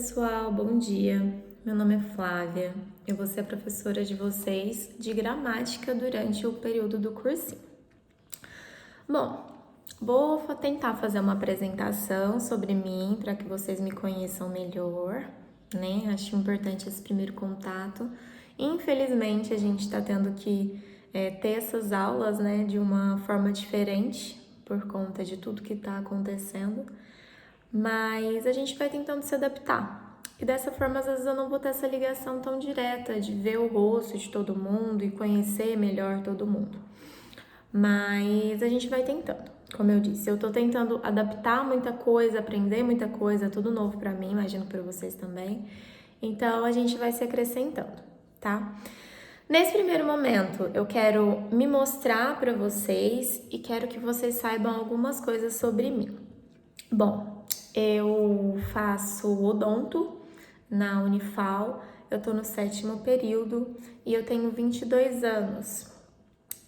Pessoal, bom dia. Meu nome é Flávia. Eu vou ser a professora de vocês de gramática durante o período do cursinho. Bom, vou tentar fazer uma apresentação sobre mim para que vocês me conheçam melhor, né? Acho importante esse primeiro contato. Infelizmente, a gente está tendo que ter essas aulas, né, de uma forma diferente por conta de tudo que está acontecendo, mas a gente vai tentando se adaptar. E dessa forma, às vezes eu não vou ter essa ligação tão direta de ver o rosto de todo mundo e conhecer melhor todo mundo. Mas a gente vai tentando. Como eu disse, eu tô tentando adaptar muita coisa, aprender muita coisa, tudo novo para mim, imagino para vocês também. Então a gente vai se acrescentando, tá? Nesse primeiro momento, eu quero me mostrar para vocês e quero que vocês saibam algumas coisas sobre mim. Bom, eu faço odonto na Unifal, eu tô no 7º período e eu tenho 22 anos.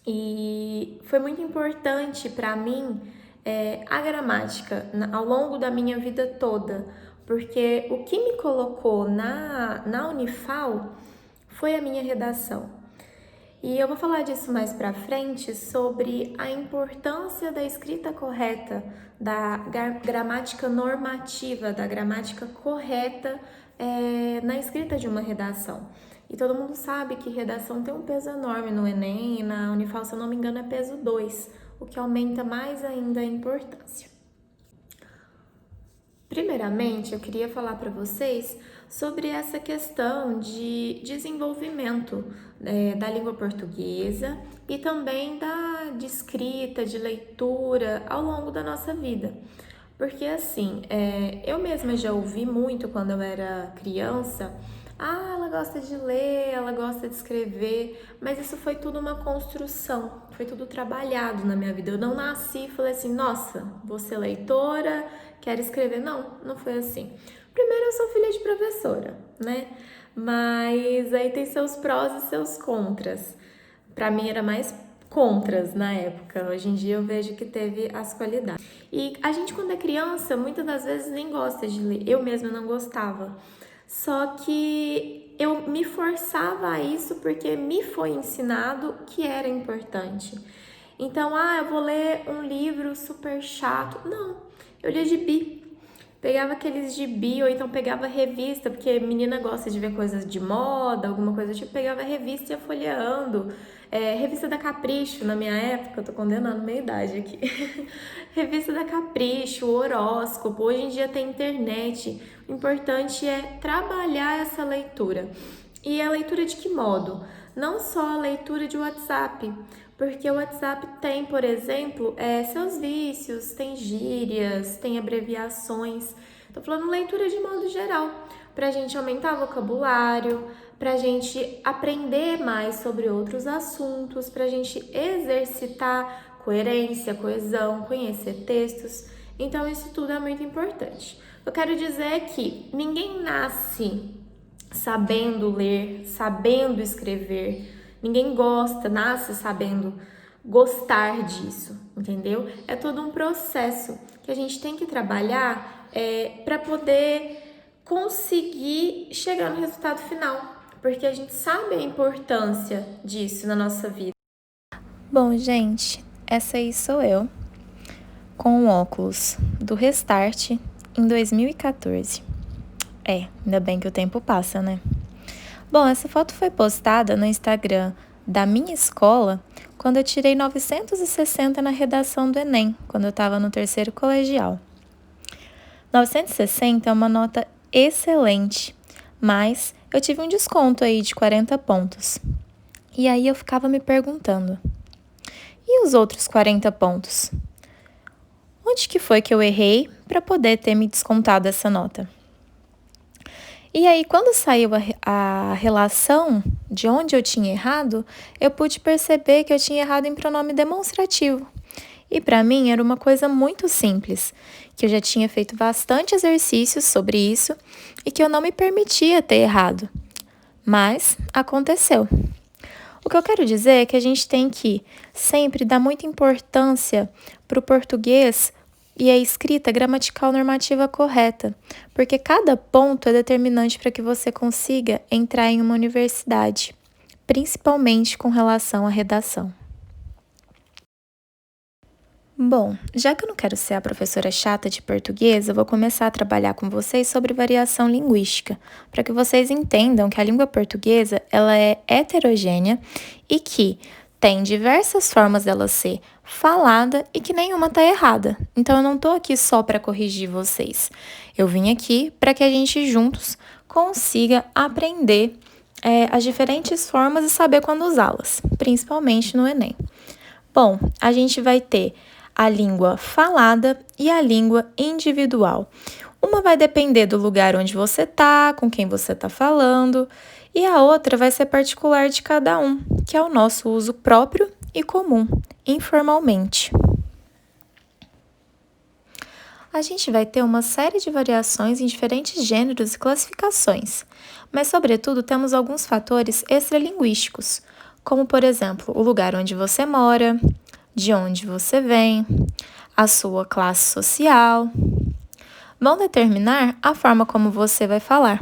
E foi muito importante para mim a gramática ao longo da minha vida toda, porque o que me colocou na Unifal foi a minha redação. E eu vou falar disso mais pra frente sobre a importância da escrita correta, da gramática normativa, da gramática correta na escrita de uma redação. E todo mundo sabe que redação tem um peso enorme no Enem, e na Unifal, se eu não me engano, é peso 2, o que aumenta mais ainda a importância. Primeiramente, eu queria falar para vocês sobre essa questão de desenvolvimento da língua portuguesa e também de escrita, de leitura ao longo da nossa vida. Porque assim, eu mesma já ouvi muito quando eu era criança, ela gosta de ler, ela gosta de escrever, mas isso foi tudo uma construção, foi tudo trabalhado na minha vida. Eu não nasci e falei assim, nossa, vou ser leitora, quero escrever. Não, não foi assim. Primeiro, eu sou filha de professora, né? Mas aí tem seus prós e seus contras. Pra mim era mais contras na época. Hoje em dia eu vejo que teve as qualidades. E a gente, quando é criança, muitas das vezes nem gosta de ler. Eu mesma não gostava. Só que eu me forçava a isso porque me foi ensinado que era importante. Então, eu vou ler um livro super chato. Não, eu lia gibi. Pegava aqueles gibi, ou então pegava revista, porque menina gosta de ver coisas de moda, alguma coisa tipo, pegava revista e ia folheando. Revista da Capricho, na minha época, eu tô condenando minha idade aqui. Revista da Capricho, horóscopo, hoje em dia tem internet. O importante é trabalhar essa leitura. E a leitura de que modo? Não só a leitura de WhatsApp, porque o WhatsApp tem, por exemplo, seus vícios, tem gírias, tem abreviações. Tô falando leitura de modo geral, pra gente aumentar o vocabulário, pra gente aprender mais sobre outros assuntos, pra gente exercitar coerência, coesão, conhecer textos. Então, isso tudo é muito importante. Eu quero dizer que ninguém nasce sabendo ler, sabendo escrever. Ninguém nasce sabendo gostar disso, entendeu? É todo um processo que a gente tem que trabalhar para poder conseguir chegar no resultado final, porque a gente sabe a importância disso na nossa vida. Bom, gente, essa aí sou eu, com o óculos do Restart em 2014. Ainda bem que o tempo passa, né? Bom, essa foto foi postada no Instagram da minha escola quando eu tirei 960 na redação do Enem, quando eu estava no 3º colegial. 960 é uma nota excelente, mas eu tive um desconto aí de 40 pontos. E aí eu ficava me perguntando, e os outros 40 pontos? Onde que foi que eu errei para poder ter me descontado essa nota? E aí, quando saiu a relação de onde eu tinha errado, eu pude perceber que eu tinha errado em pronome demonstrativo. E para mim era uma coisa muito simples, que eu já tinha feito bastante exercícios sobre isso e que eu não me permitia ter errado. Mas aconteceu. O que eu quero dizer é que a gente tem que sempre dar muita importância para o português e a escrita gramatical normativa correta, porque cada ponto é determinante para que você consiga entrar em uma universidade, principalmente com relação à redação. Bom, já que eu não quero ser a professora chata de português, eu vou começar a trabalhar com vocês sobre variação linguística, para que vocês entendam que a língua portuguesa ela é heterogênea e que tem diversas formas dela ser falada e que nenhuma está errada. Então eu não estou aqui só para corrigir vocês. Eu vim aqui para que a gente juntos consiga aprender as diferentes formas e saber quando usá-las, principalmente no Enem. Bom, a gente vai ter a língua falada e a língua individual. Uma vai depender do lugar onde você está, com quem você está falando, e a outra vai ser particular de cada um, que é o nosso uso próprio e comum, informalmente. A gente vai ter uma série de variações em diferentes gêneros e classificações, mas, sobretudo, temos alguns fatores extralinguísticos, como, por exemplo, o lugar onde você mora, de onde você vem, a sua classe social, vão determinar a forma como você vai falar.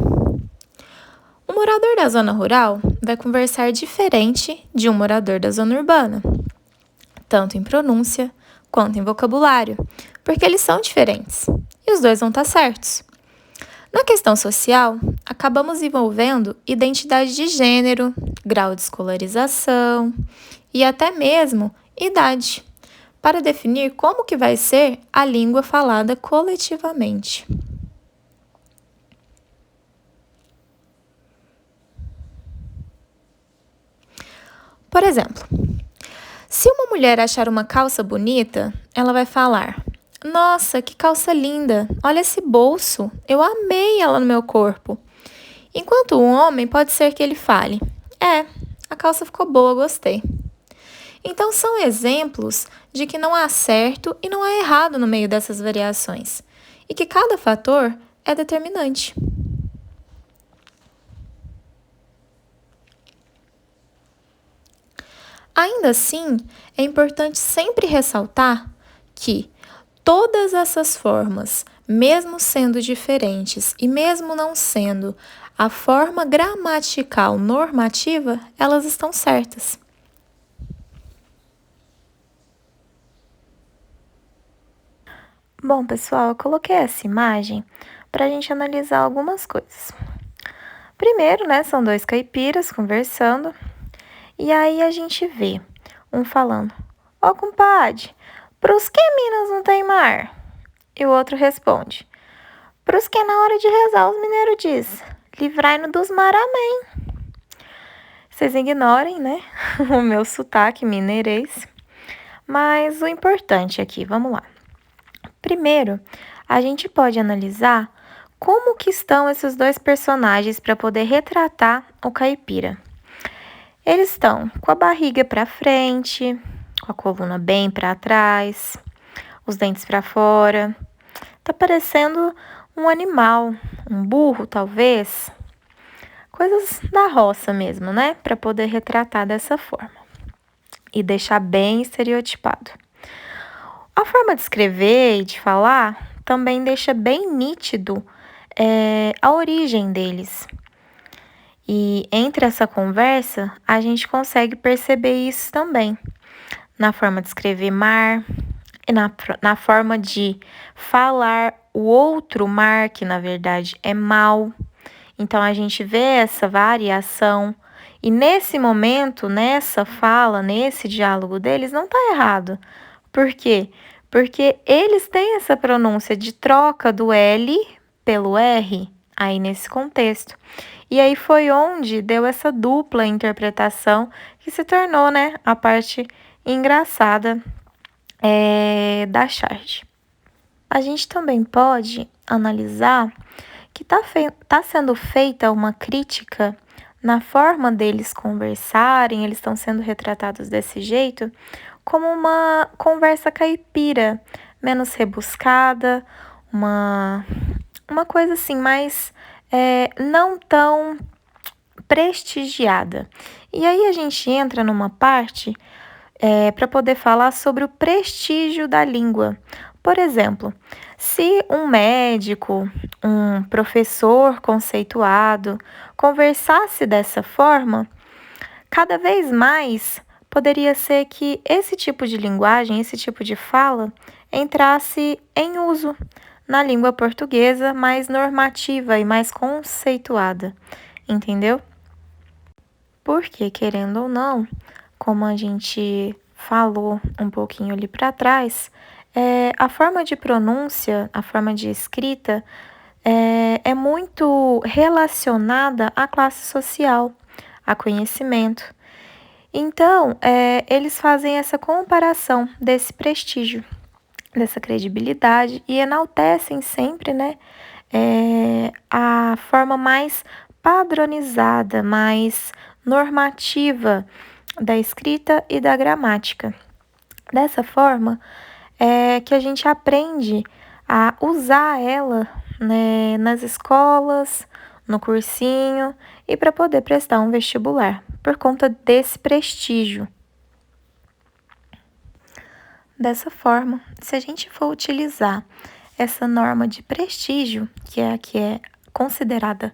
Um morador da zona rural vai conversar diferente de um morador da zona urbana, tanto em pronúncia quanto em vocabulário, porque eles são diferentes e os dois vão estar certos. Na questão social, acabamos envolvendo identidade de gênero, grau de escolarização e até mesmo idade, para definir como que vai ser a língua falada coletivamente. Por exemplo, se uma mulher achar uma calça bonita, ela vai falar: "Nossa, que calça linda! Olha esse bolso! Eu amei ela no meu corpo." Enquanto o homem pode ser que ele fale: a calça ficou boa, gostei." Então, são exemplos de que não há certo e não há errado no meio dessas variações, e que cada fator é determinante. Ainda assim, é importante sempre ressaltar que todas essas formas, mesmo sendo diferentes e mesmo não sendo a forma gramatical normativa, elas estão certas. Bom, pessoal, eu coloquei essa imagem para a gente analisar algumas coisas. Primeiro, né, são dois caipiras conversando, e aí a gente vê um falando: "Ô, compadre, pros que Minas não tem mar?" E o outro responde: "Pros que na hora de rezar os mineiros diz, livrai-no dos mar, amém." Vocês ignorem, né, o meu sotaque mineirês, mas o importante aqui, vamos lá. Primeiro, a gente pode analisar como que estão esses dois personagens para poder retratar o caipira. Eles estão com a barriga para frente, com a coluna bem para trás, os dentes para fora. Tá parecendo um animal, um burro talvez. Coisas da roça mesmo, né? Para poder retratar dessa forma e deixar bem estereotipado. A forma de escrever e de falar também deixa bem nítido a origem deles. E entre essa conversa, a gente consegue perceber isso também. Na forma de escrever mar, e na forma de falar o outro mar, que na verdade é mal. Então, a gente vê essa variação. E nesse momento, nessa fala, nesse diálogo deles, não está errado. Por quê? Porque eles têm essa pronúncia de troca do L pelo R, aí nesse contexto. E aí foi onde deu essa dupla interpretação que se tornou, né, a parte engraçada da charge. A gente também pode analisar que tá sendo feita uma crítica na forma deles conversarem, eles estão sendo retratados desse jeito, como uma conversa caipira, menos rebuscada, uma coisa assim mais não tão prestigiada. E aí a gente entra numa parte para poder falar sobre o prestígio da língua, Por exemplo, se um médico, um professor conceituado conversasse dessa forma, cada vez mais poderia ser que esse tipo de linguagem, esse tipo de fala, entrasse em uso na língua portuguesa mais normativa e mais conceituada, entendeu? Porque, querendo ou não, como a gente falou um pouquinho ali para trás, a forma de pronúncia, a forma de escrita é muito relacionada à classe social, a conhecimento. Então, eles fazem essa comparação desse prestígio, dessa credibilidade e enaltecem sempre, né, a forma mais padronizada, mais normativa da escrita e da gramática. Dessa forma, é que a gente aprende a usar ela, né, nas escolas, no cursinho e para poder prestar um vestibular, por conta desse prestígio. Dessa forma, se a gente for utilizar essa norma de prestígio, que é a que é considerada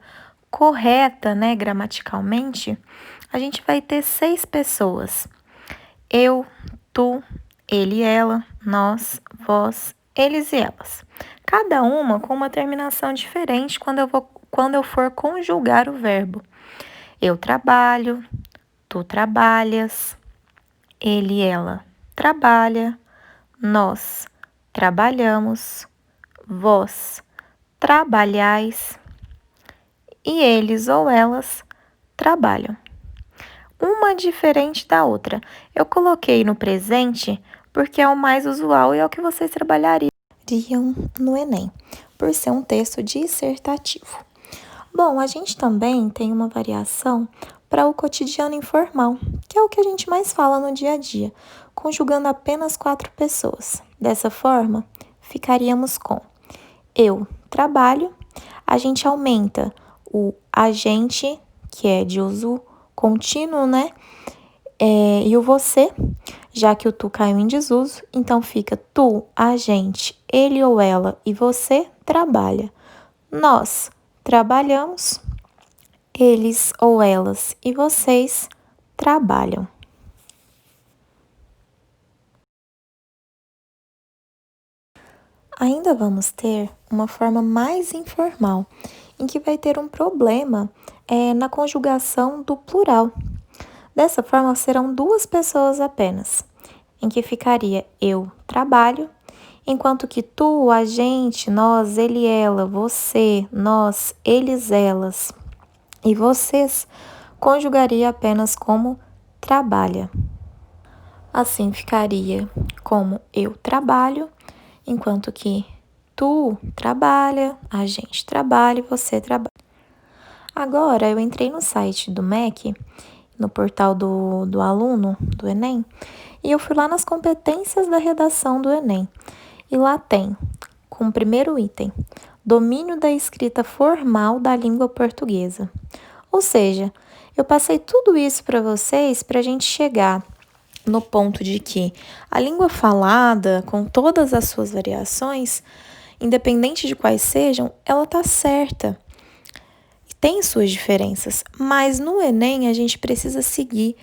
correta, né, gramaticalmente, a gente vai ter 6 pessoas: eu, tu, ele, ela, nós, vós, eles e elas. Cada uma com uma terminação diferente quando eu for conjugar o verbo. Eu trabalho, tu trabalhas, ele e ela trabalha, nós trabalhamos, vós trabalhais e eles ou elas trabalham. Uma diferente da outra. Eu coloquei no presente porque é o mais usual e é o que vocês trabalhariam no Enem, por ser um texto dissertativo. Bom, a gente também tem uma variação para o cotidiano informal, que é o que a gente mais fala no dia a dia, conjugando apenas 4 pessoas. Dessa forma, ficaríamos com eu trabalho, a gente aumenta o agente, que é de uso contínuo, né? E o você, já que o tu caiu em desuso, então fica tu, a gente, ele ou ela e você trabalha. Nós trabalhamos, eles ou elas e vocês trabalham. Ainda vamos ter uma forma mais informal, em que vai ter um problema na conjugação do plural. Dessa forma, serão 2 pessoas apenas, em que ficaria eu trabalho, enquanto que tu, a gente, nós, ele, ela, você, nós, eles, elas e vocês conjugaria apenas como trabalha. Assim ficaria como eu trabalho, enquanto que tu trabalha, a gente trabalha e você trabalha. Agora eu entrei no site do MEC, no portal do aluno do Enem, e eu fui lá nas competências da redação do Enem. E lá tem, como primeiro item, domínio da escrita formal da língua portuguesa. Ou seja, eu passei tudo isso para vocês para a gente chegar no ponto de que a língua falada, com todas as suas variações, independente de quais sejam, ela está certa. Tem suas diferenças, mas no Enem a gente precisa seguir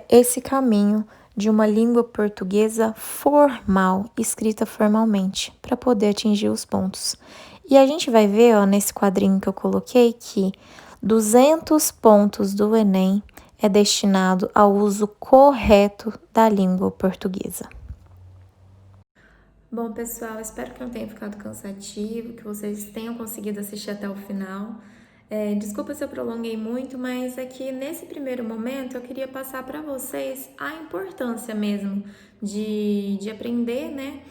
esse caminho de uma língua portuguesa formal, escrita formalmente, para poder atingir os pontos. E a gente vai ver, ó, nesse quadrinho que eu coloquei, que 200 pontos do Enem é destinado ao uso correto da língua portuguesa. Bom, pessoal, espero que não tenha ficado cansativo, que vocês tenham conseguido assistir até o final. Desculpa se eu prolonguei muito, mas é que nesse primeiro momento eu queria passar para vocês a importância mesmo de aprender, né,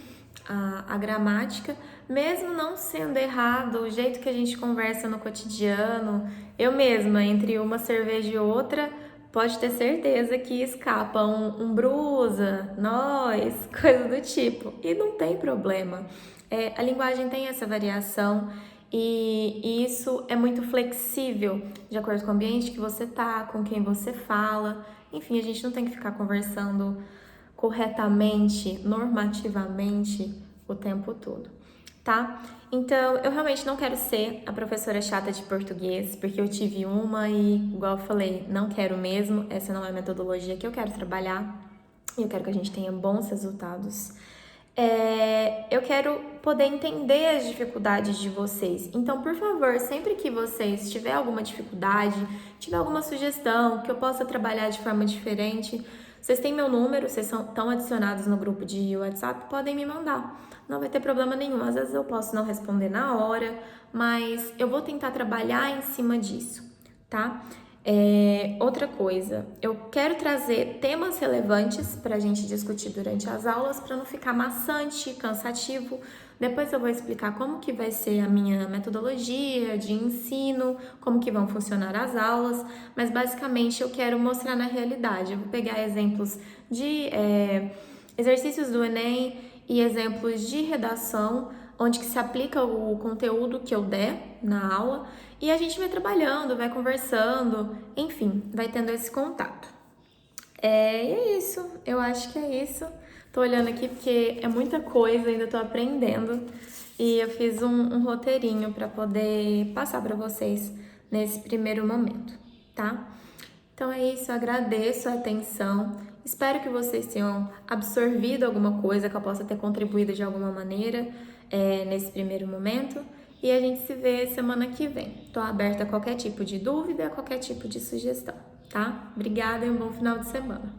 a gramática, mesmo não sendo errado o jeito que a gente conversa no cotidiano. Eu mesma, entre uma cerveja e outra, pode ter certeza que escapa um brusa, nós, coisa do tipo. E não tem problema. A linguagem tem essa variação e isso é muito flexível, de acordo com o ambiente que você tá, com quem você fala. Enfim, a gente não tem que ficar conversando corretamente, normativamente, o tempo todo, tá? Então, eu realmente não quero ser a professora chata de português, porque eu tive uma e, igual eu falei, não quero mesmo, essa não é a metodologia que eu quero trabalhar, e eu quero que a gente tenha bons resultados. Eu quero poder entender as dificuldades de vocês. Então, por favor, sempre que vocês tiver alguma dificuldade, tiver alguma sugestão que eu possa trabalhar de forma diferente, vocês têm meu número, vocês estão adicionados no grupo de WhatsApp, podem me mandar. Não vai ter problema nenhum. Às vezes eu posso não responder na hora, mas eu vou tentar trabalhar em cima disso, tá? Outra coisa, eu quero trazer temas relevantes para a gente discutir durante as aulas, para não ficar maçante, cansativo. Depois eu vou explicar como que vai ser a minha metodologia de ensino, como que vão funcionar as aulas, mas basicamente eu quero mostrar na realidade. Eu vou pegar exemplos de exercícios do Enem e exemplos de redação, onde que se aplica o conteúdo que eu der na aula, e a gente vai trabalhando, vai conversando, enfim, vai tendo esse contato. E é isso, eu acho que é isso. Tô olhando aqui porque é muita coisa, ainda tô aprendendo, e eu fiz um roteirinho para poder passar para vocês nesse primeiro momento, tá? Então é isso, agradeço a atenção, espero que vocês tenham absorvido alguma coisa, que eu possa ter contribuído de alguma maneira nesse primeiro momento, e a gente se vê semana que vem. Estou aberta a qualquer tipo de dúvida, a qualquer tipo de sugestão, tá? Obrigada e um bom final de semana.